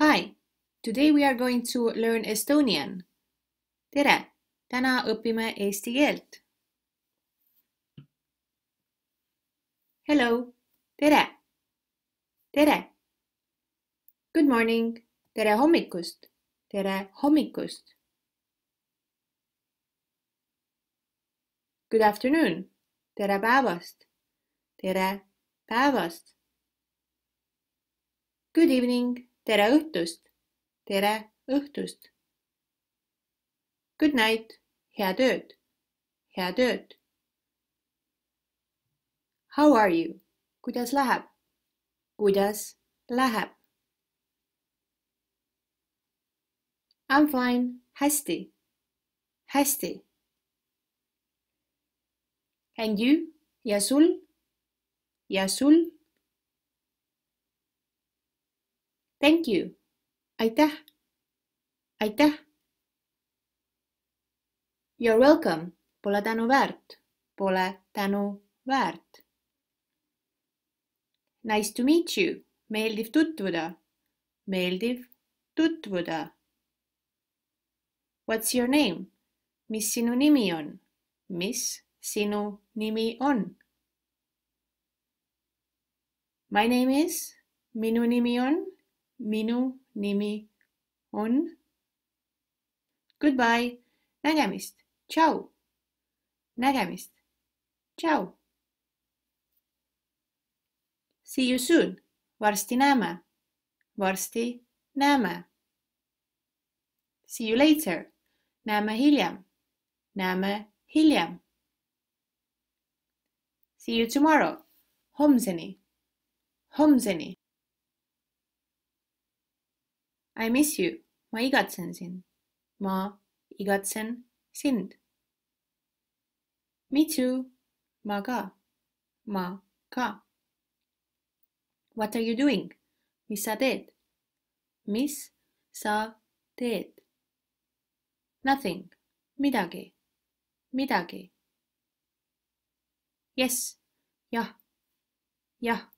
Hi, today we are going to learn Estonian. Tere, täna õpime eesti keelt. Hello, tere, tere. Good morning, tere hommikust, tere hommikust. Good afternoon, tere päevast, tere päevast. Good evening, tere õhtust, tere õhtust. Good night, head ööd, head ööd. How are you? Kuidas läheb? Kuidas läheb? I'm fine, hästi, hästi. And you? Ja sul? Ja sul? Thank you. Aitäh. Aitäh. You're welcome. Pole tänuväärt. Pole tänuväärt. Nice to meet you. Meeldiv tutvuda. Meeldiv tutvuda. What's your name? Mis sinu nimi on? Mis sinu nimi on? My name is. Minu nimi on. Minu nimi on. Goodbye. Nägemist. Ciao. Nägemist. Ciao. See you soon. Varsti näeme. Varsti näeme. See you later. Näeme hiljem. Näeme hiljem. See you tomorrow. Homseni. Homseni. I miss you. Ma igatsen sind. Ma igatsen sind. Me too. Ma ka. Ma ka. What are you doing? Mis sa teed? Mis sa teed? Nothing. Midagi. Midagi. Yes. Jah. Jah.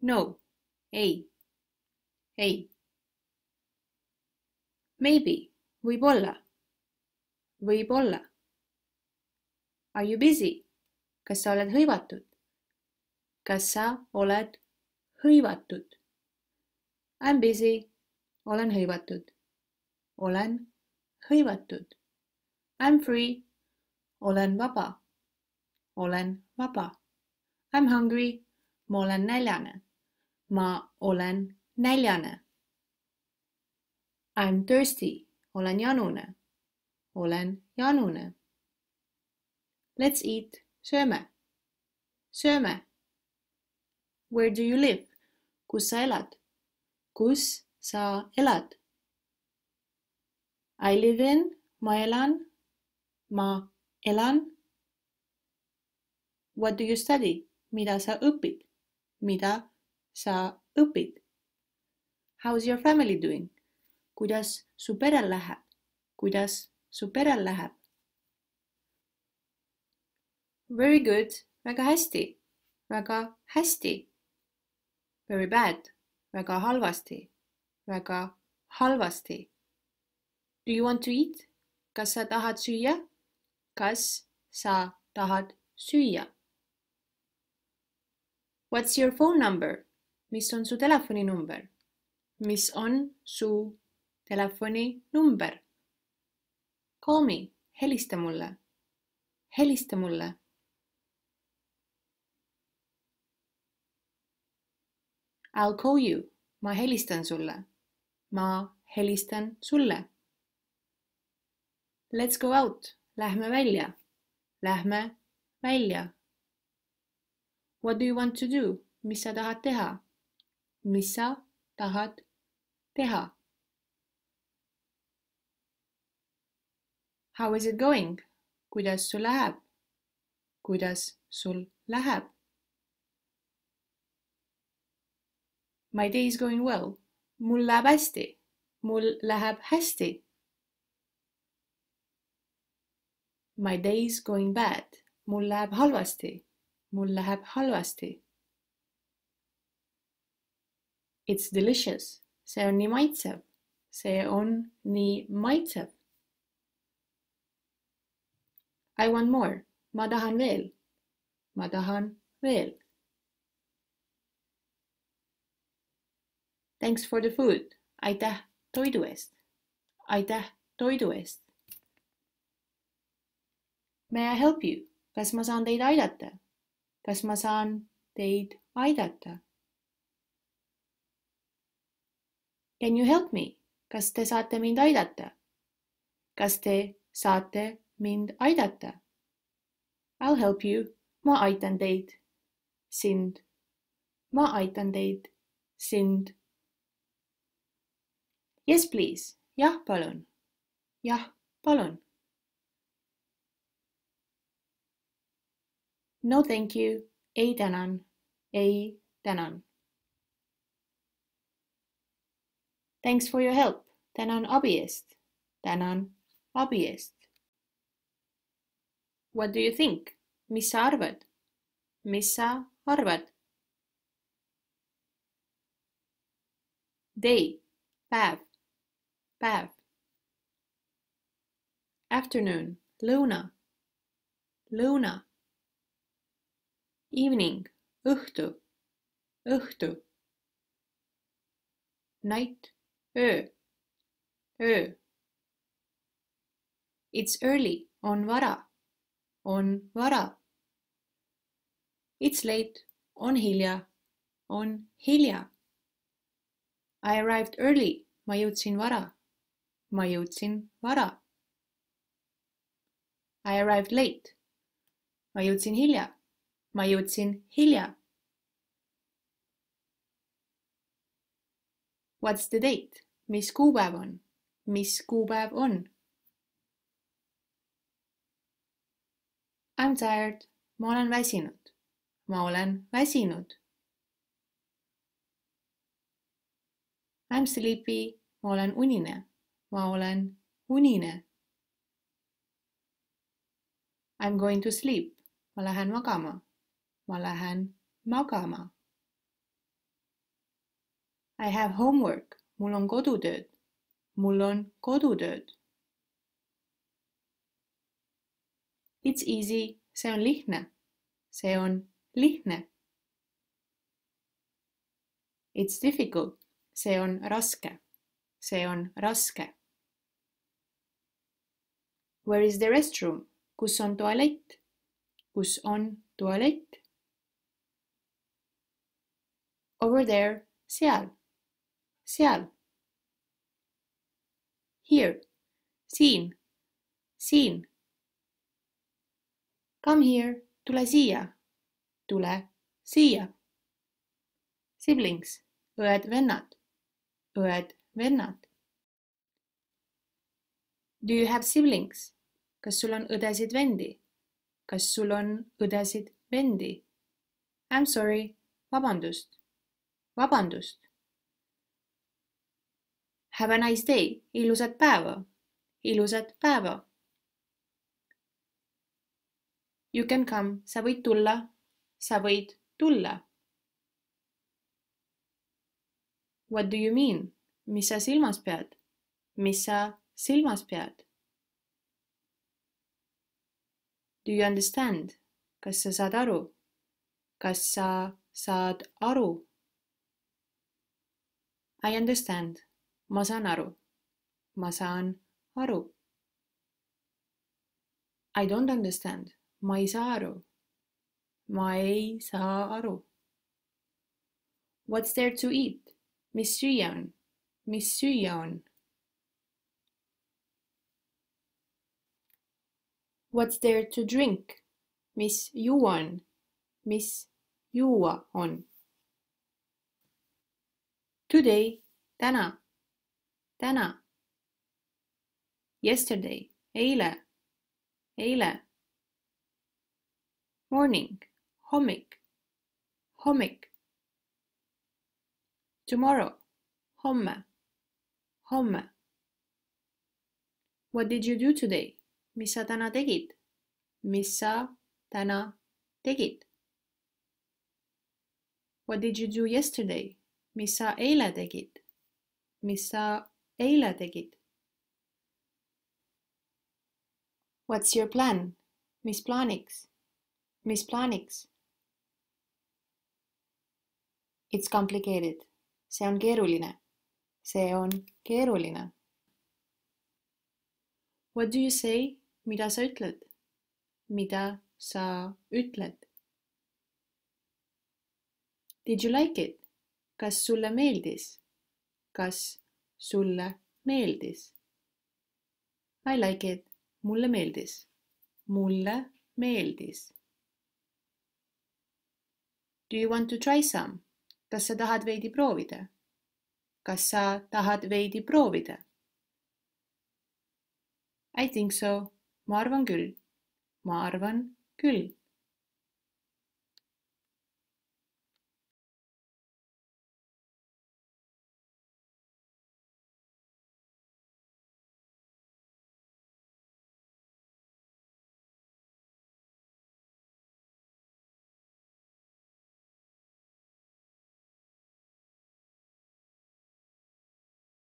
No. Ei. Ei. Maybe. Võib-olla. Võib-olla. Are you busy? Kas sa oled hõivatud? Kas sa oled hõivatud? I'm busy. Olen hõivatud. Olen hõivatud. I'm free. Olen vaba. Olen vaba. I'm hungry. Ma olen näljane. Ma olen näljane. I'm thirsty. Olen janune. Olen janune. Let's eat. Sööme. Sööme. Where do you live? Kus sa elad? Kus sa elad? I live in. Ma elan. Ma elan. What do you study? Mida sa õpid? Mida sa õpid? How's your family doing? Kuidas su perel läheb? Kuidas su perel läheb? Very good. Väga hästi. Väga hästi. Very bad. Väga halvasti. Väga halvasti. Do you want to eat? Kas sa tahad süüa? Kas sa tahad süüa? What's your phone number? Mis on su telefoninumber? Mis on su telefoninumber? Call me. Helista mulle. Helista mulle. I'll call you. Ma helistan sulle. Ma helistan sulle. Let's go out. Lähme välja. Lähme välja. What do you want to do? Mis sa tahad teha? Mis sa tahad teha? How is it going? Kuidas sul läheb? Kuidas sul läheb? My day is going well. Mul läheb hästi. Mul läheb hästi. My day is going bad. Mul läheb halvasti. Mul läheb halvasti. It's delicious. See on nii maitsev. See on nii maitsev. I want more. Ma tahan veel. Ma tahan veel. Thanks for the food. Aitäh toidu eest. Aitäh toidu eest. May I help you? Kas ma saan teid aidata? Kas ma saan teid aidata? Can you help me? Kas te saate mind aidata? Kas te saate mind aidata? I'll help you. Ma aitan teid. Sind. Ma aitan teid. Sind. Yes, please. Jah, palun. Jah, palun. No, thank you. Ei tänan. Ei tänan. Thanks for your help. Tänan abi eest. Tänan abi eest. What do you think? Mis sa arvad? Mis sa arvad? Day. Päev. Päev. Afternoon. Lõuna. Lõuna. Evening. Õhtu. Õhtu. Night. Öö. Öö. It's early. On vara. On vara. It's late. On hilja. On hilja. I arrived early. Ma jõudsin vara. Ma jõudsin vara. I arrived late. Ma jõudsin hilja. Ma jõudsin hilja. What's the date? Mis kuupäev on? Mis kuupäev on? I'm tired. Ma olen väsinud. Ma olen väsinud. I'm sleepy. Ma olen unine. Ma olen unine. I'm going to sleep. Ma lähen magama. Ma lähen magama. I have homework. Mul on kodutööd. Mul on kodutööd. It's easy. See on lihtne. See on lihtne. It's difficult. See on raske. See on raske. Where is the restroom? Kus on tualett? Kus on tualett? Over there. Seal. Seal. Here. Siin. Siin. Come here. Tule siia. Tule siia. Siblings. Õed-vennad. Õed-vennad. Do you have siblings? Kas sul on õdesid-vendi? Kas sul on õdesid-vendi? I'm sorry. Vabandust. Vabandust. Have a nice day. Ilusat päeva. Ilusat päeva. You can come. Sa võid tulla. Sa võid tulla. What do you mean? Mis sa silmas pead? Mis sa silmas pead? Do you understand? Kas sa saad aru? Kas sa saad aru? I understand. Ma saan aru. Ma saan aru. I don't understand. Ma ei saa aru. Ma ei saa aru. What's there to eat? Mis süüa on? Mis süüa on? What's there to drink? Mis juua on? Mis juua on? Today. Täna. Täna. Yesterday. Eile. Eile. Morning. Hommik. Hommik. Tomorrow. Homme. Homme. What did you do today? Mis sa täna tegid? Mis sa täna tegid? What did you do yesterday? Mis sa eile tegid? Mis sa eile tegid? What's your plan? Mis plaaniks? Mis plaaniks? It's complicated. See on keeruline. See on keeruline. What do you say? Mida sa ütled? Mida sa ütled? Did you like it? Kas sulle meeldis? Kas sulle meeldis? I like it. Mulle meeldis. Mulle meeldis. Do you want to try some? Kas sa tahad veidi proovida? Kas sa tahad veidi proovida? I think so. Ma arvan küll. Ma arvan küll.